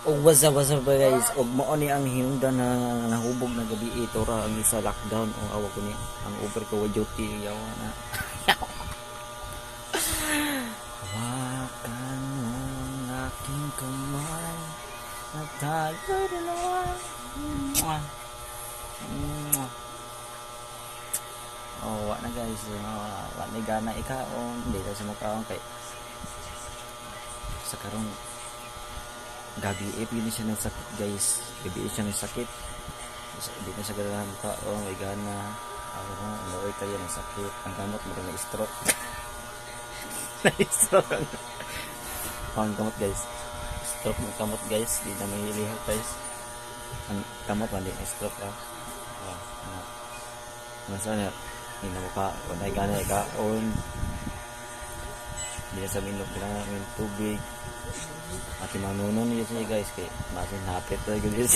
Og wasa ba guys, og mao ni ang hinungdan na nahubog na gabi ito ra ang isa lockdown o awa ko ni ang over ko duty yawa na. Hawakan mo ang aking kamay at tayo dalawa. Mwah. Mwah. Oh, wa na guys, wa na gana ikaon, hindi na sa makaon kay sa karong gabi pili siya ng sakit guys, gabi siya ng sakit, hindi na siya ganahan ka, oh may gana, anoy kayo ng sakit, ang gamot mo na stroke. Na-stroke ang gamot guys, stroke ng gamot guys, di na may lihok guys, ang gamot mali na stroke ah. Masana hindi na mukha, kung ay gana ikaon, hindi na sa minum, kailangan ng tubig. At yung manunon niya siya guys, kaya masin hapit na guys.